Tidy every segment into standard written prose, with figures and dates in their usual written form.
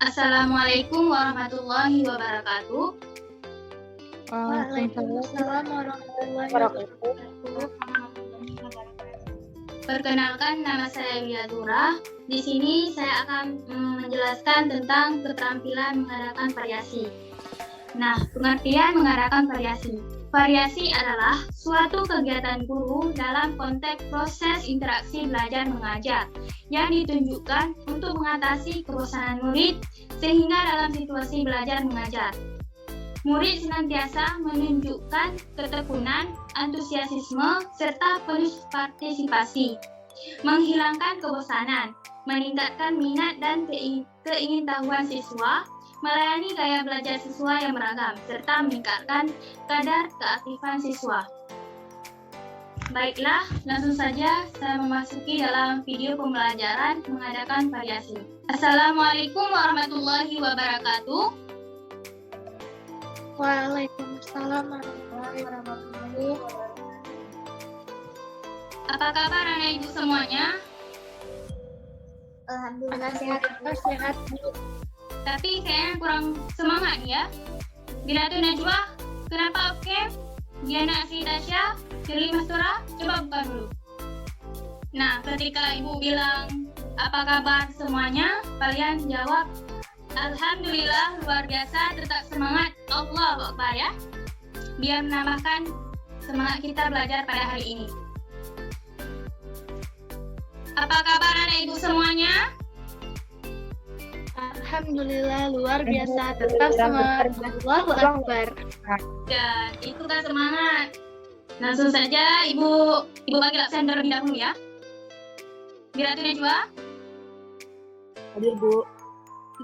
Assalamualaikum warahmatullahi wabarakatuh. Waalaikumsalam warahmatullahi wabarakatuh. Perkenalkan, nama saya Wiyatura. Di sini saya akan menjelaskan tentang keterampilan mengadakan variasi. Nah, pengertian mengadakan variasi. Variasi adalah suatu kegiatan guru dalam konteks proses interaksi belajar mengajar yang ditunjukkan untuk mengatasi kebosanan murid sehingga dalam situasi belajar mengajar murid senantiasa menunjukkan ketekunan, antusiasme, serta penuh partisipasi, menghilangkan kebosanan, meningkatkan minat dan keingintahuan siswa, melayani gaya belajar siswa yang beragam, serta meningkatkan kadar keaktifan siswa. Baiklah, langsung saja saya memasuki dalam video pembelajaran mengadakan variasi. Assalamualaikum warahmatullahi wabarakatuh. Waalaikumsalam warahmatullahi wabarakatuh. Apa kabar anak ibu semuanya? Alhamdulillah sehat. Tapi kayaknya kurang semangat ya. Bila tu Najwa, kenapa oke? Diana Asri Tasya, Firly Mastura, coba buka dulu. Nah, ketika ibu bilang apa kabar semuanya, kalian jawab Alhamdulillah, luar biasa, tetap semangat, Allahu Akbar ya. Biar menambahkan semangat kita belajar pada hari ini. Apa kabar anak ibu semuanya? Alhamdulillah, luar biasa, tetap semangat, Allahu Akbar. Dan ikutan semangat. Langsung saja ibu panggil absen terlebih dahulu ya. Bila tu Najwa, Hadir, Bu.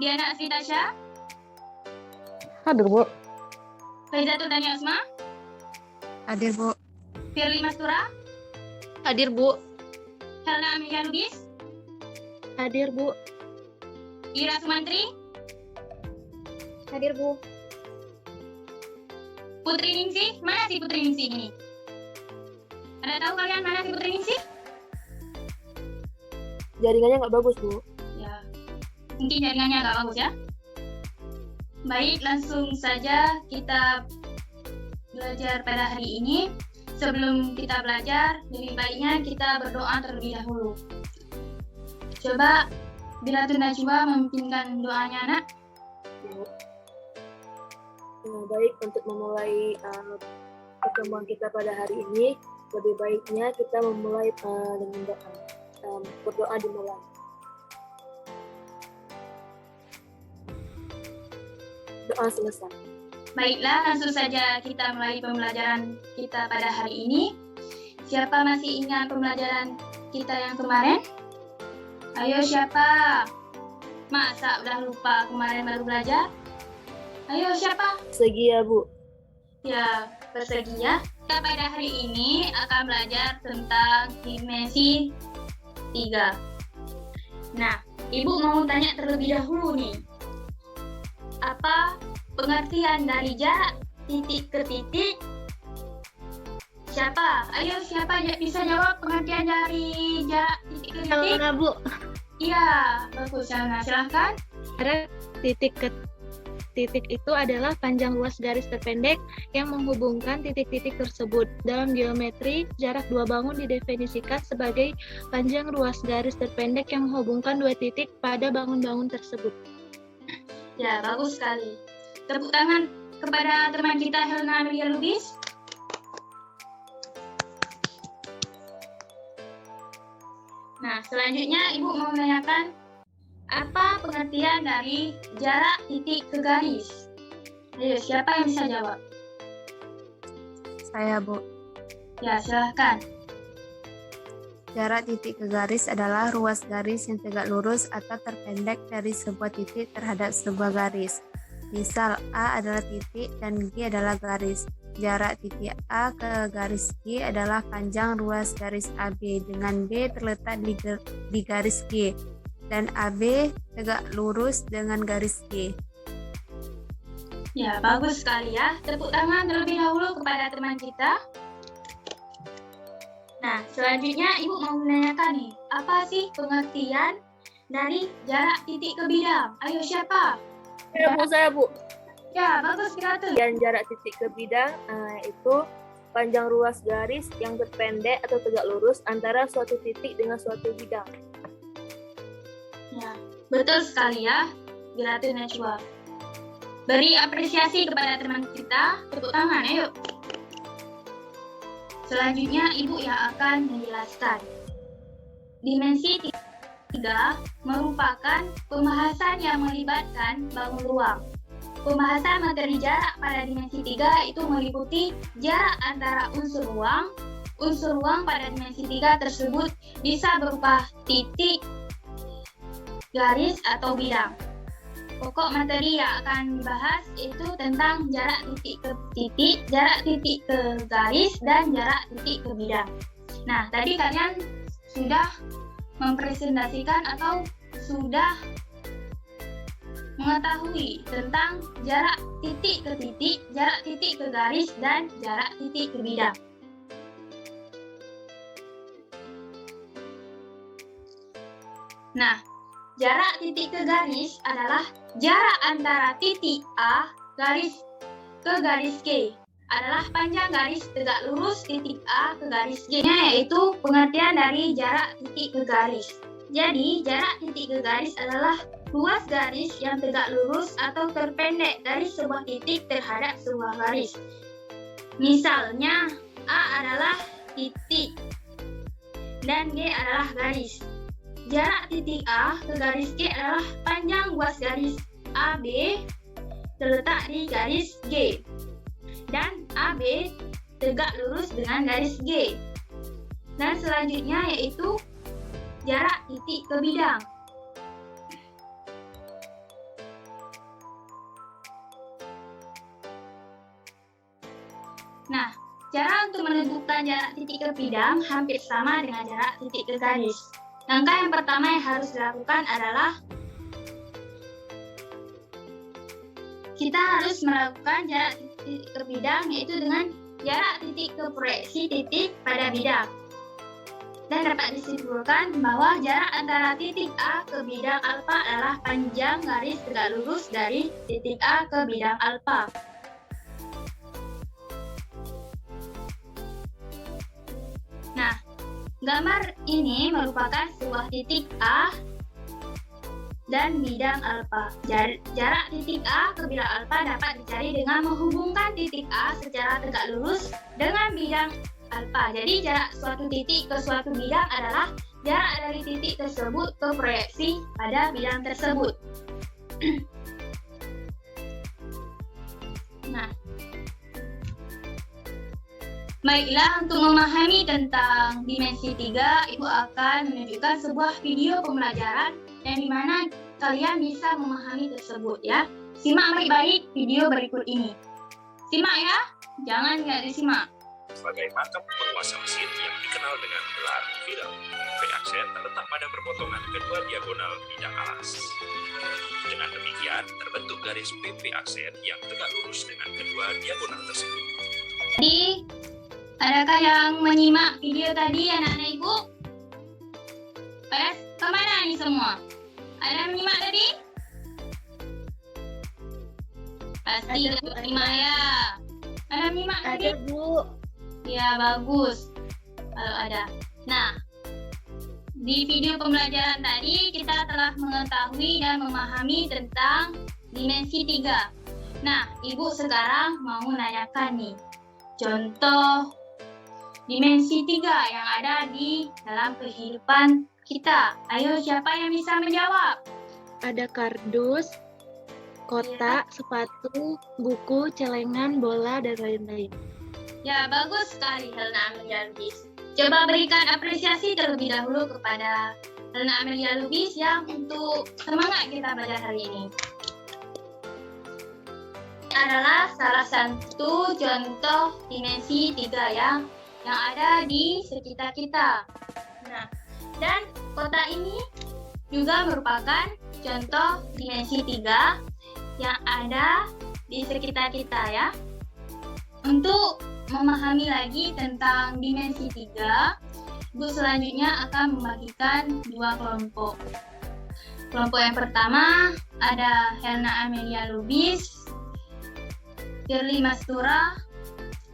Diana Asri Tasya, Hadir, Bu. Faizatul Tania Asma, Hadir, Bu. Firly Mastura, Hadir, Bu. Helna Amelia Lubis, Hadir, Bu. Ira Sumantri, Hadir, Bu. Putri Ningsih. Mana si Putri Ningsih ini? Ada tahu kalian mana si Putri Ningsih? Jaringannya nggak bagus, Bu. Ya, mungkin jaringannya agak bagus ya. Baik, langsung saja kita belajar pada hari ini. Sebelum kita belajar, lebih baiknya kita berdoa terlebih dahulu. Coba bila tu Najwa memimpinkan doanya, nak. Baik, untuk memulai pertemuan kita pada hari ini, lebih baiknya kita memulai dengan doa. Berdoa dimulai. Doa selesai. Baiklah, langsung saja kita mulai pembelajaran kita pada hari ini. Siapa masih ingat pembelajaran kita yang kemarin? Ayo siapa? Masa udah lupa kemarin baru belajar? Ayo siapa? Persegi ya, Bu. Ya, persegi ya. Kita pada hari ini akan belajar tentang dimensi 3. Nah, Ibu mau tanya terlebih dahulu nih. Apa pengertian dari jarak titik ke titik? Siapa? Ayo siapa bisa jawab pengertian dari jarak titik ke titik? Helna, Bu. Iya, bagus Helna. Silahkan. Jarak titik ke titik itu adalah panjang luas garis terpendek yang menghubungkan titik-titik tersebut. Dalam geometri, jarak dua bangun didefinisikan sebagai panjang luas garis terpendek yang menghubungkan dua titik pada bangun-bangun tersebut. Ya, bagus sekali. Tepuk tangan kepada teman kita Helna Amelia Lubis. Nah, selanjutnya Ibu mau menanyakan apa pengertian dari jarak titik ke garis? Ayo, siapa yang bisa jawab? Saya, Bu. Ya, silahkan. Jarak titik ke garis adalah ruas garis yang tegak lurus atau terpendek dari sebuah titik terhadap sebuah garis. Misal, A adalah titik dan G adalah garis. Jarak titik A ke garis G adalah panjang ruas garis AB dengan B terletak di garis G dan AB tegak lurus dengan garis G. Ya, bagus sekali ya. Tepuk tangan terlebih dahulu kepada teman kita. Nah, selanjutnya Ibu mau menanyakan nih, apa sih pengertian dari jarak titik ke bidang. Ayo siapa? Saya, Bu. Ya, bagus Piratus. Dan jarak titik ke bidang itu panjang ruas garis yang terpendek atau tegak lurus antara suatu titik dengan suatu bidang. Ya, betul sekali ya, Piratus Najwa. Beri apresiasi kepada teman kita. Tepuk tangan, ayo. Selanjutnya, Ibu yang akan menjelaskan. Dimensi 3 merupakan pembahasan yang melibatkan bangun ruang. Pembahasan materi jarak pada dimensi 3 itu meliputi jarak antara unsur ruang. Unsur ruang pada dimensi 3 tersebut bisa berupa titik, garis, atau bidang. Pokok materi yang akan dibahas itu tentang jarak titik ke titik, jarak titik ke garis, dan jarak titik ke bidang. Nah, tadi kalian sudah mempresentasikan atau sudah mengetahui tentang jarak titik ke titik, jarak titik ke garis, dan jarak titik ke bidang. Nah, jarak titik ke garis adalah jarak antara titik A garis ke garis G. Adalah panjang garis tegak lurus titik A ke garis G, yaitu pengertian dari jarak titik ke garis. Jadi, jarak titik ke garis adalah ruas garis yang tegak lurus atau terpendek dari sebuah titik terhadap sebuah garis. Misalnya, A adalah titik dan G adalah garis. Jarak titik A ke garis G adalah panjang ruas garis AB terletak di garis G. Dan AB tegak lurus dengan garis G. Dan selanjutnya yaitu jarak titik ke bidang. Nah, cara untuk menentukan jarak titik ke bidang hampir sama dengan jarak titik ke garis. Langkah yang pertama yang harus dilakukan adalah kita harus melakukan jarak titik ke bidang, yaitu dengan jarak titik ke proyeksi titik pada bidang. Dan dapat disimpulkan bahwa jarak antara titik A ke bidang alfa adalah panjang garis tegak lurus dari titik A ke bidang alfa. Nah, gambar ini merupakan sebuah titik A dan bidang alfa. Jarak titik A ke bidang alfa dapat dicari dengan menghubungkan titik A secara tegak lurus dengan bidang alfa. Jadi jarak suatu titik ke suatu bidang adalah jarak dari titik tersebut ke proyeksi pada bidang tersebut. Nah, baiklah, untuk memahami tentang dimensi 3, Ibu akan menunjukkan sebuah video pembelajaran yang dimana kalian bisa memahami tersebut ya. Simak baik-baik video berikut ini. Simak ya, jangan nggak disimak. Sebagai makam penguasa Mesir yang dikenal dengan gelar Firaun, P aksen terletak pada perpotongan kedua diagonal bidang alas. Dengan demikian, terbentuk garis PP aksen yang tegak lurus dengan kedua diagonal tersebut. Jadi, adakah yang menyimak video tadi anak-anak Ibu? Kemana nih semua? Ada yang menyimak tadi? Pasti ada menyimak ya. Ada yang menyimak tadi? Ada, Bu. Ya, bagus. Kalau ada. Nah, di video pembelajaran tadi kita telah mengetahui dan memahami tentang dimensi 3. Nah, Ibu sekarang mau menanyakan nih, contoh dimensi 3 yang ada di dalam kehidupan kita. Ayo, siapa yang bisa menjawab? Ada kardus, kotak, sepatu, buku, celengan, bola, dan lain-lain. Ya, bagus sekali Helena Amelia Lubis. Coba berikan apresiasi terlebih dahulu kepada Helena Amelia Lubis yang untuk semangat kita belajar hari ini. Ini adalah salah satu contoh dimensi 3 yang ada di sekitar kita. Nah, dan kotak ini juga merupakan contoh dimensi 3 yang ada di sekitar kita ya. Untuk memahami lagi tentang dimensi 3, Ibu selanjutnya akan membagikan 2 kelompok. Kelompok yang pertama ada Helna Amelia Lubis, Firly Mastura,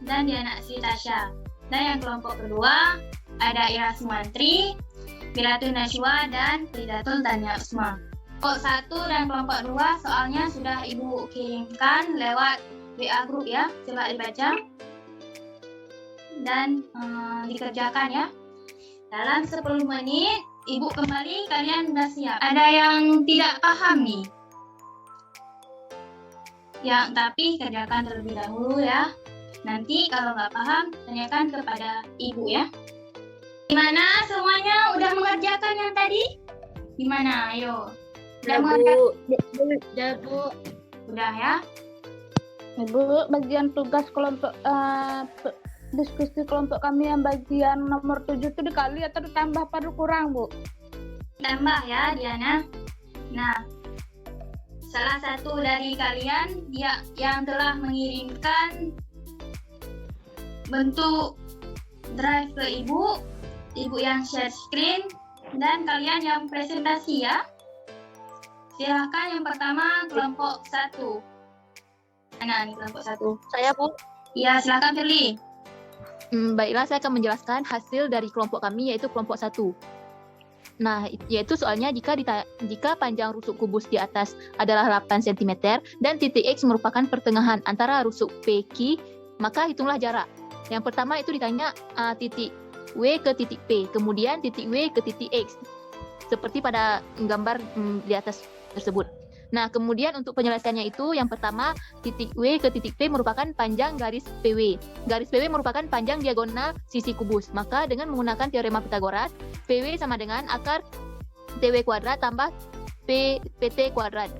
dan Diana Sri Tasya. Dan yang kelompok kedua ada Ira Sumantri, Bilatun Najwa, dan Fidatul Tania Usma. Kelompok 1 dan kelompok 2 soalnya sudah Ibu kirimkan lewat WA group ya. Coba dibaca dan dikerjakan ya. Dalam 10 menit Ibu kembali, kalian sudah siap. Ada yang tidak paham nih? Yang tapi kerjakan terlebih dahulu ya. Nanti kalau nggak paham, tanyakan kepada Ibu ya. Gimana semuanya? Udah mengerjakan yang tadi? Gimana? Ayo. Udah mengerjakan? Ya, Bu. Udah ya? Ibu, bagian tugas kelompok diskusi kelompok kami yang bagian nomor 7 itu dikali atau ditambah atau kurang, Bu? Tambah ya, Diana. Nah, salah satu dari kalian yang telah mengirimkan bentuk drive ke Ibu yang share screen, dan kalian yang presentasi ya. Silakan yang pertama kelompok 1. Mana nih kelompok 1? Saya, Bu. Iya, silakan Firly. Baiklah, saya akan menjelaskan hasil dari kelompok kami, yaitu kelompok 1. Nah, yaitu soalnya jika panjang rusuk kubus di atas adalah 8 cm dan titik X merupakan pertengahan antara rusuk PQ, maka hitunglah jarak. Yang pertama itu ditanya titik W ke titik P, kemudian titik W ke titik X, seperti pada gambar di atas tersebut. Nah, kemudian untuk penjelasannya itu, yang pertama, titik W ke titik P merupakan panjang garis PW. Garis PW merupakan panjang diagonal sisi kubus. Maka dengan menggunakan teorema Pythagoras, PW sama dengan akar TW kuadrat tambah PT kuadrat.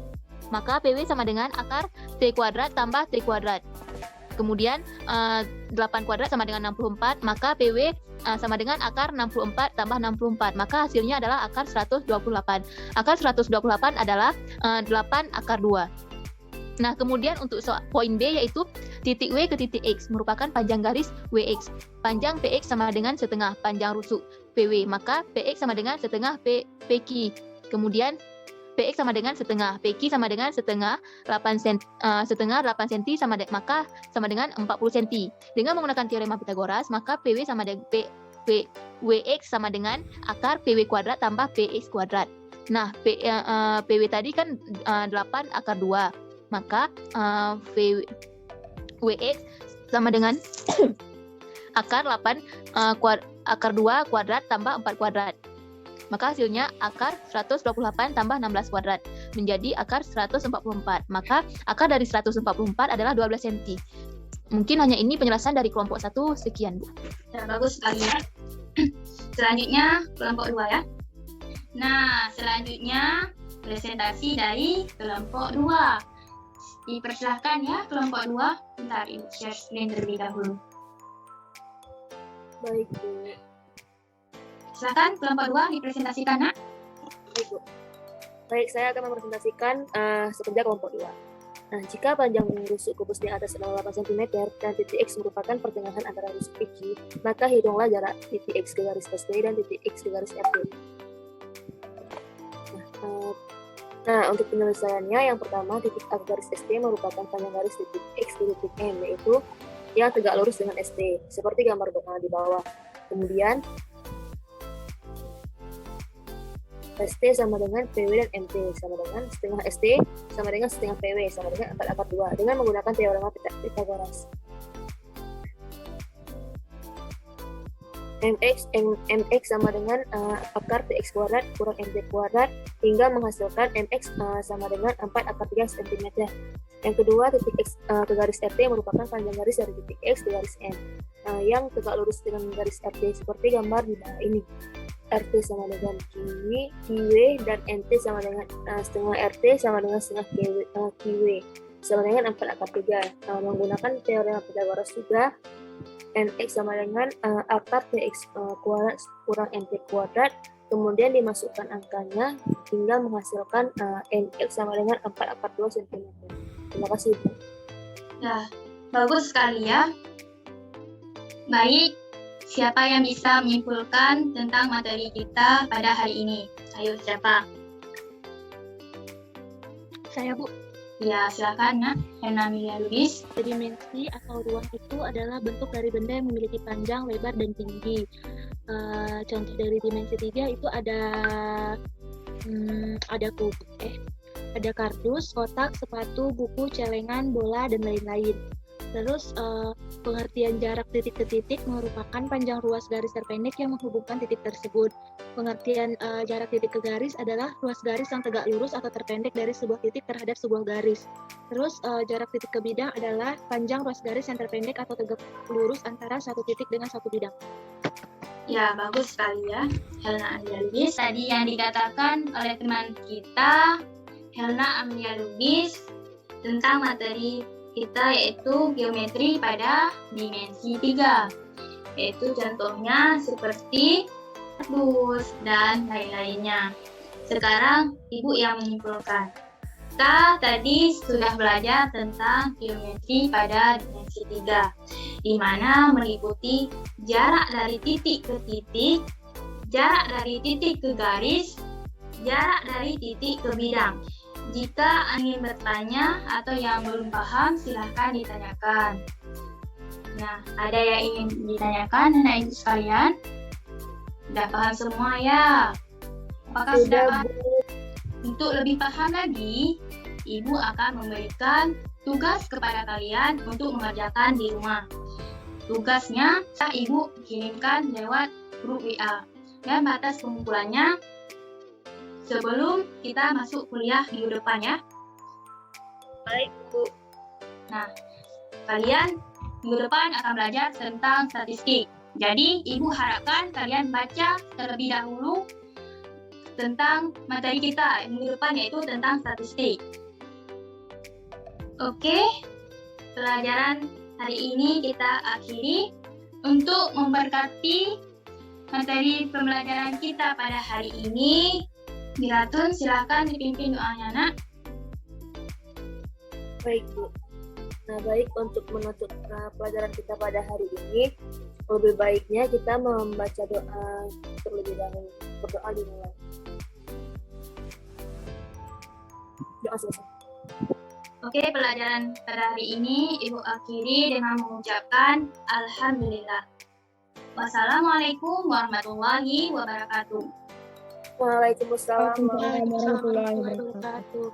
Maka PW sama dengan akar T kuadrat tambah T kuadrat. Kemudian 8 kuadrat sama dengan 64, maka PW sama dengan akar 64 tambah 64. Maka hasilnya adalah akar 128. Akar 128 adalah 8 akar 2. Nah, kemudian untuk poin B yaitu titik W ke titik X merupakan panjang garis WX. Panjang PX sama dengan setengah panjang rusuk PW. Maka PX sama dengan setengah PQ. Kemudian PX sama dengan setengah, PQ sama dengan setengah 8 cm maka sama dengan 40 cm. Dengan menggunakan teorema Pythagoras, maka PW sama dengan WX sama dengan akar PW kuadrat tambah PX kuadrat. Nah, PW tadi kan 8 akar 2, maka WX sama dengan akar 8 akar 2 kuadrat tambah 4 kuadrat. Maka hasilnya akar 128 tambah 16 kuadrat menjadi akar 144. Maka akar dari 144 adalah 12 cm. Mungkin hanya ini penjelasan dari kelompok 1. Sekian, Bu. Ya, bagus sekali ya. Selanjutnya kelompok 2 ya. Nah, selanjutnya presentasi dari kelompok 2. Dipersilahkan ya kelompok 2. Bentar, Ibu share screen terlebih dahulu. Baik, Bu. Silakan kelompok 2 dipresentasikan, Nak. Baik, Bu. Baik, saya akan mempresentasikan sekerja kelompok 2. Nah, jika panjang rusuk kubus di atas 8 cm dan titik X merupakan pertengahan antara rusuk PQ, maka hitunglah jarak titik X ke garis ST dan titik X ke garis RT. Nah, untuk penyelesaiannya, yang pertama, titik A garis ST merupakan panjang garis titik X ke titik M, yaitu yang tegak lurus dengan ST, seperti gambar di bawah. Kemudian, ST sama dengan PW dan MT sama dengan setengah ST sama dengan setengah PW sama dengan 4 akar 2 dengan menggunakan teorema Pythagoras. MX sama dengan akar TX kuadrat kurang MT kuadrat hingga menghasilkan MX sama dengan 4 akar 3 cm. Yang kedua, titik X ke garis RT merupakan panjang garis dari titik X ke garis M yang tegak lurus dengan garis RT seperti gambar di bawah ini. RT sama dengan QW dan NT sama dengan setengah RT sama dengan setengah QW sama dengan 4 akar 3. Menggunakan teorema Pythagoras juga, NX sama dengan akar TX kuadrat kurang NT kuadrat, kemudian dimasukkan angkanya hingga menghasilkan NX sama dengan 4 akar 2 cm. Terima kasih, Bu. Ya, bagus sekali ya. Baik, siapa yang bisa menyimpulkan tentang materi kita pada hari ini? Ayo, siapa? Saya, Bu. Ya, silakan Nak, Hena Amelia Lubis. Dimensi atau ruang itu adalah bentuk dari benda yang memiliki panjang, lebar, dan tinggi. Contoh dari dimensi 3 itu ada ada kardus, kotak, sepatu, buku, celengan, bola, dan lain-lain. Terus pengertian jarak titik ke titik merupakan panjang ruas garis terpendek yang menghubungkan titik tersebut. Pengertian jarak titik ke garis adalah ruas garis yang tegak lurus atau terpendek dari sebuah titik terhadap sebuah garis. Terus jarak titik ke bidang adalah panjang ruas garis yang terpendek atau tegak lurus antara satu titik dengan satu bidang. Ya, bagus sekali ya, Helena Amelia Lubis. Tadi yang dikatakan oleh teman kita, Helena Amelia Lubis, tentang materi kita yaitu geometri pada dimensi 3. Yaitu contohnya seperti kardus dan lain-lainnya. Sekarang Ibu yang menyimpulkan. Kita tadi sudah belajar tentang geometri pada dimensi 3, di mana meliputi jarak dari titik ke titik, jarak dari titik ke garis, jarak dari titik ke bidang. Jika ingin bertanya atau yang belum paham, silahkan ditanyakan. Nah, ada yang ingin ditanyakan, anak ibu sekalian? Sudah paham semua ya? Apakah sudah paham? Untuk lebih paham lagi, Ibu akan memberikan tugas kepada kalian untuk mengerjakan di rumah. Tugasnya, Ibu kirimkan lewat grup WA. Dan batas pengumpulannya sebelum kita masuk kuliah minggu depan ya. Baik, Bu. Nah, kalian minggu depan akan belajar tentang statistik. Jadi, Ibu harapkan kalian baca terlebih dahulu tentang materi kita minggu depan, yaitu tentang statistik. Oke, pelajaran hari ini kita akhiri. Untuk memberkati materi pembelajaran kita pada hari ini, Miratun, silakan dipimpin doanya, Nak. Baik, Bu. Nah, baik, untuk menutup pelajaran kita pada hari ini, lebih baiknya kita membaca doa terlebih dahulu. Berdoa dimulai. Doa selesai. Oke, pelajaran pada hari ini Ibu akhiri dengan mengucapkan Alhamdulillah. Wassalamualaikum warahmatullahi wabarakatuh. Waalaikumsalam Waalaikumsalam warahmatullahi wabarakatuh.